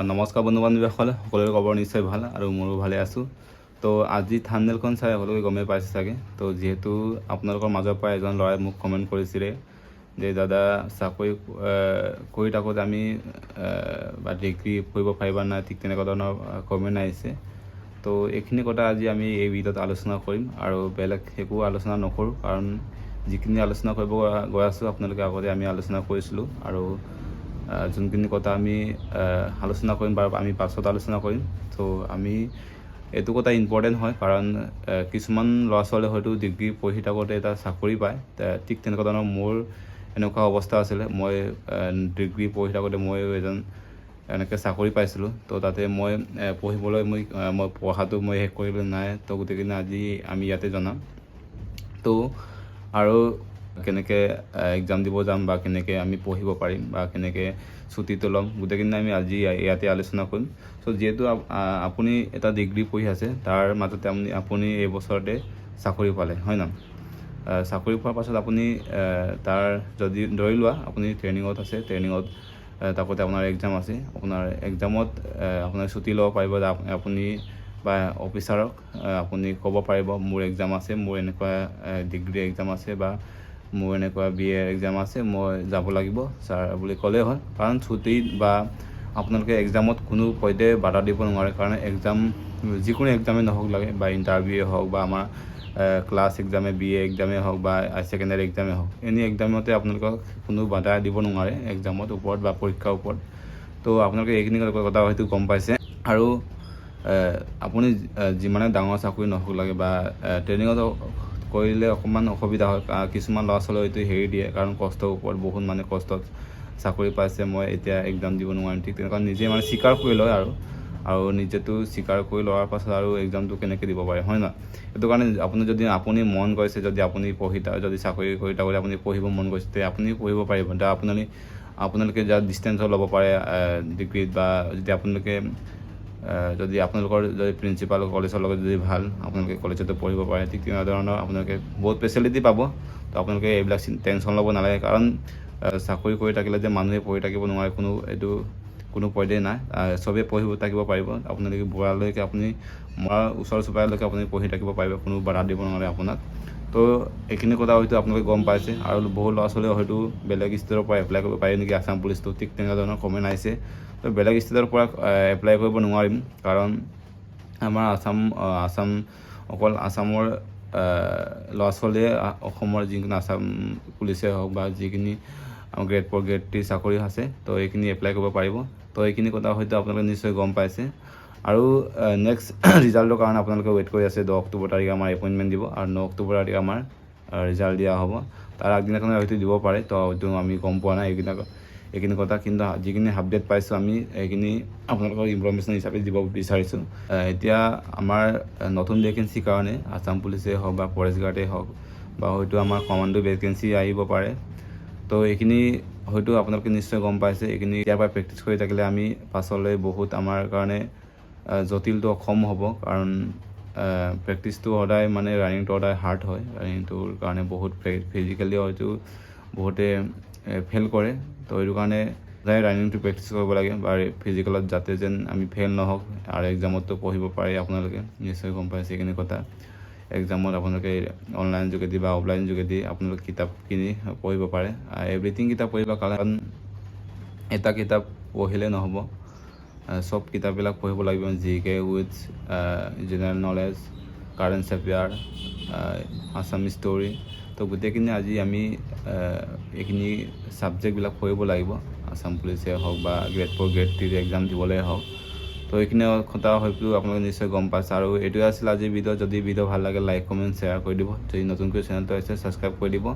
নমস্কাৰ বন্ধু বান্ধৱীসকলে, সকলোৰে খবৰ নিশ্চয় ভাল আৰু মোৰো ভালে আছোঁ। তো আজি থাম্বনেইলখন চাই সকলোকে গমেই পাইছে চাগে। তো যিহেতু আপোনালোকৰ মাজৰ পৰা এজন ল'ৰাই মোক কমেণ্ট কৰিছিলে যে দাদা চাকৰি কৰি থাকোঁতে আমি বা ডিগ্ৰী পঢ়িব পাৰিবা নাই, ঠিক তেনেকুৱা ধৰণৰ কমেণ্ট আহিছে। তো এইখিনি কথা আজি আমি এই ভিডিঅ'ত আলোচনা কৰিম আৰু বেলেগ একো আলোচনা নকৰোঁ, কাৰণ যিখিনি আলোচনা কৰিব গৈ আছোঁ আপোনালোকে আগতে আমি আলোচনা কৰিছিলোঁ আৰু যোনখিনি কথা আমি আলোচনা কৰিম বা আমি পাছত আলোচনা কৰিম। তো আমি এইটো কথা ইম্পৰ্টেণ্ট হয়, কাৰণ কিছুমান ল'ৰা ছোৱালীয়ে হয়তো ডিগ্ৰী পঢ়ি থাকোঁতে এটা চাকৰি পায়। ঠিক তেনেকুৱা ধৰণৰ মোৰ এনেকুৱা অৱস্থা আছিলে। মই ডিগ্ৰী পঢ়ি থাকোঁতে ময়ো এনেকৈ চাকৰি পাইছিলোঁ। তো তাতে মই পঢ়িবলৈ মই পঢ়াটো মই শেষ কৰিবলৈ নাই। তো গোটেইখিনি আজি আমি ইয়াতে জনাম। তো আৰু কেনেকৈ এক্সাম দিব যাম বা কেনেকৈ আমি পঢ়িব পাৰিম বা কেনেকৈ ছুটীটো ল'ম, গোটেইখিনি আমি আজি ইয়াতে আলোচনা কৰিম। চ' যিহেতু আপুনি এটা ডিগ্ৰী পঢ়ি আছে, তাৰ মাজতে আপুনি এই বছৰতে চাকৰি পালে, হয় ন? চাকৰি পোৱাৰ পাছত আপুনি তাৰ যদি ধৰি লোৱা আপুনি ট্ৰেইনিঙত আছে, ট্ৰেইনিঙত তাতে আপোনাৰ এক্সাম আছে, আপোনাৰ এক্সামত আপোনাৰ ছুটী ল'ব পাৰিব। আপুনি বা অফিচাৰক আপুনি ক'ব পাৰিব মোৰ এক্সাম আছে, মোৰ এনেকুৱা ডিগ্ৰী এক্সাম আছে বা মোৰ এনেকুৱা BA এক্সাম আছে, মই যাব লাগিব ছাৰ বুলি ক'লেই হয়। কাৰণ ছুটীত বা আপোনালোকে এক্সামত কোনো পধ্যে বাধা দিব নোৱাৰে, কাৰণ এক্সাম যিকোনো এক্সামেই নহওক লাগে বা ইণ্টাৰভিউৱে হওক বা আমাৰ ক্লাছ এক্সামে BA এক্সামেই হওক বা ছেকেণ্ডাৰী এক্সামেই হওক, এনি এক্সামতে আপোনালোকক কোনো বাধা দিব নোৱাৰে এক্সামত ওপৰত বা পৰীক্ষাৰ ওপৰত। তো আপোনালোকে এইখিনি কথা হয়তো গম পাইছে। আৰু আপুনি যিমানে ডাঙৰ চাকৰি নহওক লাগে বা ট্ৰেইনিঙত কৰিলে অকণমান অসুবিধা হয়। কিছুমান ল'ৰা ছোৱালী হয়তো হেৰি দিয়ে, কাৰণ কষ্টৰ ওপৰত বহুত কষ্টত চাকৰি পাইছে, মই এতিয়া এক্সাম দিব নোৱাৰিম, ঠিক তেনেকুৱা নিজে স্বীকাৰ কৰি লয় আৰু নিজেতো স্বীকাৰ কৰি লোৱাৰ পাছত আৰু এক্সামটো কেনেকৈ দিব পাৰে, হয় নহয়? সেইটো কাৰণে আপুনি মন গৈছে, যদি আপুনি যদি চাকৰি কৰি থাকোঁতে আপুনি পঢ়িব মন গৈছে, তে আপুনি পঢ়িব পাৰিব। আপোনালোকে যাত ডিষ্টেঞ্চত ল'ব পাৰে ডিগ্ৰীত, বা যদি আপোনালোকৰ যদি প্ৰিন্সিপাল কলেজৰ লগত যদি ভাল, আপোনালোকে কলেজতো পঢ়িব পাৰে, ঠিক তেনেকুৱা ধৰণৰ আপোনালোকে বহুত ফেচিলিটি পাব। তো আপোনালোকে এইবিলাক টেনশ্যন ল'ব নালাগে, কাৰণ চাকৰি কৰি থাকিলে যে মানুহে পঢ়ি থাকিব নোৱাৰে কোনো পইণ্টেই নাই। চবেই পঢ়িব থাকিব পাৰিব। আপোনালোকে বুঢ়ালৈকে আপুনি মৰাৰ ওচৰ চুবুৰীয়ালৈকে আপুনি পঢ়ি থাকিব পাৰিব, কোনো বাধা দিব নোৱাৰে আপোনাক। তো এইখিনি কথা হয়তো আপোনালোকে গম পাইছে। আৰু বহু ল'ৰা ছোৱালীয়ে হয়তো বেলেগ ষ্টেটৰ পৰা এপ্লাই কৰিব পাৰি নেকি আছাম পুলিচটো, ঠিক তেনেকুৱা ধৰণৰ কমেণ্ট আহিছে। তো বেলেগ ষ্টেটৰ পৰা এপ্লাই কৰিব নোৱাৰিম, কাৰণ আমাৰ অকল আছামৰ ল'ৰা ছোৱালীয়ে অসমৰ যিখিনি আছাম পুলিচেই হওক বা যিখিনি গ্ৰেড 4 গ্ৰেড 3 চাকৰি আছে, তো এইখিনি এপ্লাই কৰিব পাৰিব। তো এইখিনি কথা হয়তো আপোনালোকে নিশ্চয় গম পাইছে। আৰু নেক্সট ৰিজাল্টৰ কাৰণে আপোনালোকে ৱেইট কৰি আছে। 10 অক্টোবৰ তাৰিখে আমাৰ এপইণ্টমেণ্ট দিব আৰু 9 অক্টোবৰ তাৰিখে আমাৰ ৰিজাল্ট দিয়া হ'ব। তাৰ আগদিনাখনে হয়তো দিব পাৰে, তো হয়তো আমি গম পোৱা নাই এইখিনি কথা। কিন্তু যিখিনি আপডেট পাইছোঁ আমি এইখিনি আপোনালোকৰ ইনফৰমেশ্যন হিচাপে দিব বিচাৰিছোঁ। এতিয়া আমাৰ নতুন ভেকেঞ্চিৰ কাৰণে আছাম পুলিচেই হওক বা ফৰেষ্ট গাৰ্ডেই হওক বা হয়তো আমাৰ কমাণ্ডো ভেকেঞ্চি আহিব পাৰে। তো এইখিনি হয়তো আপোনালোকে নিশ্চয় গম পাইছে। এইখিনি ইয়াৰ পৰা প্ৰেক্টিচ কৰি থাকিলে আমি পাছলৈ বহুত আমাৰ কাৰণে জটিলটো কম হ'ব, কাৰণ প্ৰেক্টিচটো সদায় ৰানিংটো সদায় হাৰ্ড হয়। ৰানিংটোৰ কাৰণে বহুত ফিজিকেলি হয়তো বহুতে ফেইল কৰে। তো সেইটো কাৰণে সদায় ৰানিংটো প্ৰেক্টিচ কৰিব লাগে, বা ফিজিকেলত যাতে যেন আমি ফেইল নহওক আৰু এক্সামতো পঢ়িব পাৰে। আপোনালোকে নিশ্চয় গম পাইছে এইখিনি কথা। এক্সামত আপোনালোকে অনলাইন যোগেদি বা অফলাইন যোগেদি আপোনালোকে কিতাপ কিনি পঢ়িব পাৰে। এভৰিথিং কিতাপ পঢ়িব, কাৰণ এটা কিতাপ পঢ়িলে নহ'ব, চব কিতাপবিলাক পঢ়িব লাগিব। GK with general knowledge, current affair, Assam story. তো গোটেইখিনি আজি আমি এইখিনি ছাবজেক্টবিলাক পঢ়িব লাগিব, আছাম পুলিচেই হওক বা গ্ৰেড 4 গ্ৰেড 3 এক্সাম দিবলৈ হওক। তো এইখিনি কথা হয়তো আপোনালোকে নিশ্চয় গম পাইছে। আৰু এইটোৱে আছিল আজিৰ ভিডিঅ'। যদি ভিডিঅ' ভাল লাগে লাইক কমেণ্ট শ্বেয়াৰ কৰি দিব। যদি নতুনকৈ চেনেলটো আছে ছাবস্ক্ৰাইব কৰি দিব।